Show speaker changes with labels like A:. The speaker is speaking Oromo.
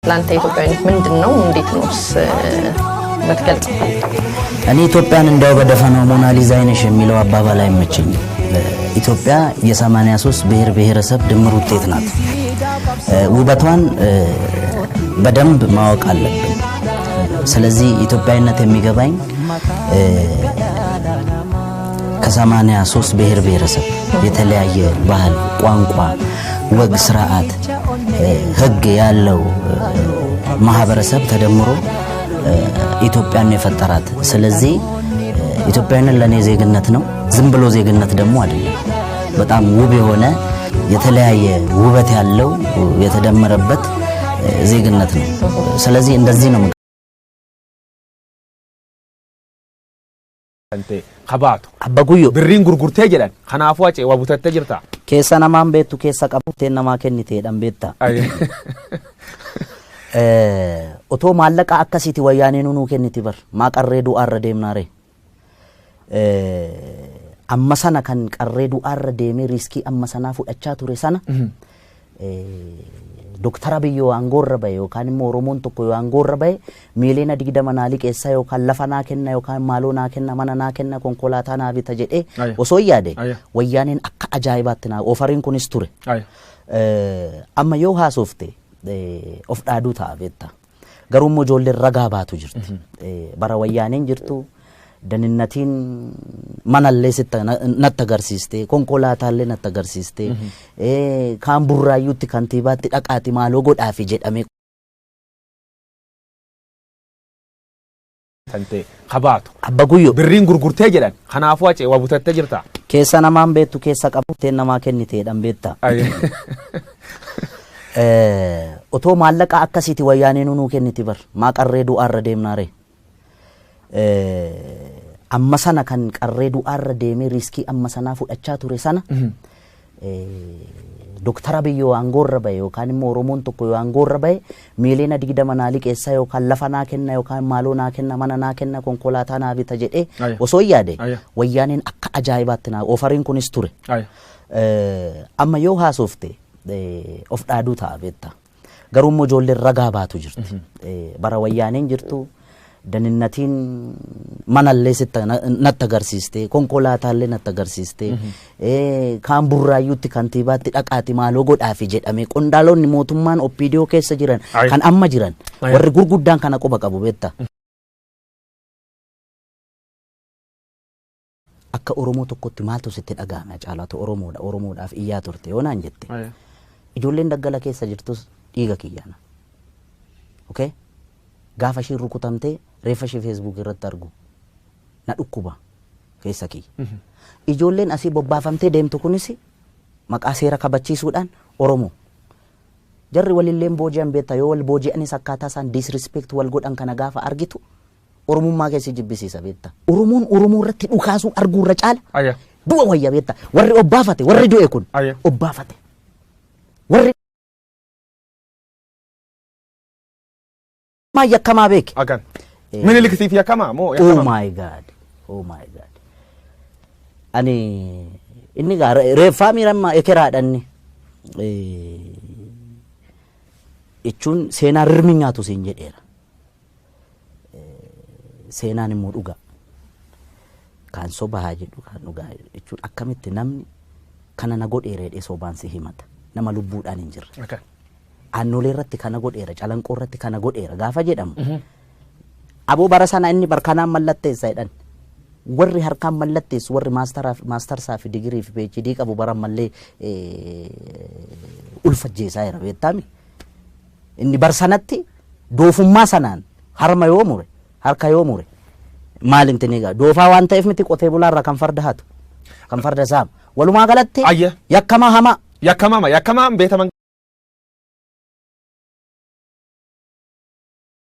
A: ላንተ ኢትዮጵያዊነት ምንድነው እንዴት ነውስ በትገልጽ
B: እኔ ኢትዮጵያን እንደው በደፈናው ሞናሊዛ አይነሽ የሚለው አባባል አይመቸኝ ኢትዮጵያ የ83 ብሔር ብሔረሰብ ድምር ውጤት ናት ውበቷን በደንብ ማወቅ አለብን ስለዚህ ኢትዮጵያዊነት የሚገባኝ ከ83 ብሔር ብሔረሰብ የተለያየ ባህል ቋንቋ ወግ ስርዓት ህግ ያለው ማህበረሰብ ተደምሮ ኢትዮጵያን የፈጠራት ስለዚህ ኢትዮጵያዊነት ለኔ ዜግነት ነው ዝም ብሎ ዜግነት ደግሞ አይደለም በጣም ውብ የሆነ የተለያየ ውበት ያለው የተደመረበት ዜግነት ነው ስለዚህ እንደዚህ ነው
C: አንተ خباتو
B: አባጉዮ
C: ብሪን ጉርጉርቴ ይላል خنافو አጨ ወቡተተ ጅርታ
B: ኬሳ ነማን ቤቱ ኬሳ ቀቡቴ ነማ ከኒቴ ደምቤታ ኦቶ ማለቃ አከሲቲ ወያኔኑ ኑ ከኒቲ በር ማቀሬዱ አረዴምናሬ አመሰና ከን ቀሬዱ አረዴሜ ሪስኪ አመሰና ፉዳቻ ቱሬ ሰና ዶክተር አብዮ አንጎረበ ዮካን ኦሮሞን ተኮ አንጎረበ ሚሊና ዲግደመናሊ ቄሳ ዮካን ለፈና ከና ዮካን ማሎና ከና ማናና ከና ኮንኮላታና ቢተጀዴ ወሶያዴ ወያኔን አካ አጃይባትና ኦፈሪን ኩንስ ቱሬ አማ ዮ ሃሶፍቴ ኦፍ ዳዱ ታቤታ ገሩሞ ጆሌ ረጋባቱ ጅርት በራ ወያኔን ጅርቱ ደንነቲን ማናለስተ ነተገርሲስቴ ኮንኮላታለ ነተገርሲስቴ ካምቡራዩቲ ካንቲባቲ ዳቃቲ ማሎ ጎዳፊ ጀዳሜ
C: አንተ خباتو
B: አባጉዮ
C: ብሪን ጉርጉርቴ ይላል خنافو አጨ ወቡተተ ጅርታ
B: ኬሳ ነማን ቤቱ ኬሳ ቀቡቴ ነማ ከኒቴ ደምቤታ ኦቶ ማለቃ አከሲቲ ወያኔኑ ኑ ከኒቲ በር ማቀሬዱ አረዴምናሬ አመሰና ከን ቀሬዱ አረዴሜ ሪስኪ አመሰና ፉዳቻ ቱሬ ሰና ዶክተር አብዮ አንጎረበ ዮካን ኦሮሞን ተኮ አንጎረበ ሚሊና ዲግደመናሊ ቄሳ ዮካን ለፈና ከና ዮካን ማሎና ከና ማናና ከና ኮንኮላታና ቢተጀዴ ወሶያዴ ወያኔን አካ አጃይባትና ኦፈሪን ኩንስ ቱሬ አማ ዮ ሃሶፍቴ ኦፍ ዳዱ ታቤታ ገሩሞ ጆሌ ረጋባቱ ጅርት በራ ወያኔን ጅርቱ ደንነቲን ማናለስተ ነተገርሲስቴ ኮንኮላታለ ነተገርሲስቴ ካምቡራዩቲ ካንቲባቲ ዳቃቲ ማሎ ጎዳፊ ጀዳሜ ቆንዳሎን ሞቱማን ኦፒዲዮ ኬሰ ጅራን ካን አማ ጅራን ወር ጉርጉዳን ካና ቆባ ቀቡ ቤታ አከ ኦሮሞ ተኮቲ ማልቶ ሲተ ዳጋና ጫላቶ ኦሮሞዳፍ ኢያ ቱርቴ ሆና እንጀቴ ijoolleen daggala keessa jirtus dhiiga kiyyana okay gaafa shii rukutamte reefa shii facebook irratti argu na dhukkuba keessa kiyya ijoolleen asii bobbaafamtee deemtu kunis maqaa seera kabachiisuudhaan oromo jarri walilleen booji'an beetta yoo wal booji'anis akkaataa isaan disrespect wal godhan kana gaafa argitu oromummaa keessa jibbisiisa beetta oromoon oromoo irratti dhukaasuu arguu irra caala du'a wayya beetta warri obbaafate warri du'e kun obbaafate warri ma yakama bek
C: agan ምኒልክ ሲፍ yakama mo yakama
B: oh my god ani inni ga refa miramma ekeraadhanni echuun seenaa rirminyaatu siin jedheera seenaan immoo dhuga kan soba jedhu kan dhuga echuun akkamitti namni kana na godheeredhe sobaan si himata nama lubbuudhaan hin jirre
C: okay
B: annolee irratti kana godheera calanqoo irratti kana godheera gaafa jedhamu abo barasana inni barkanaan mallatteessa jedhan warri harkaan mallatteessu warri master saafi degree fi PhD qabu baran mallee ulfajjeesaa jira beektami inni barsanatti doofummaa sanaan harma yoo mure harka yoo mure maalinti niga doofaa waan ta'eef miti qotee bulaarra kan farda hatu kan farda saam walumaa galatti yakkama hama
C: yakama beetaman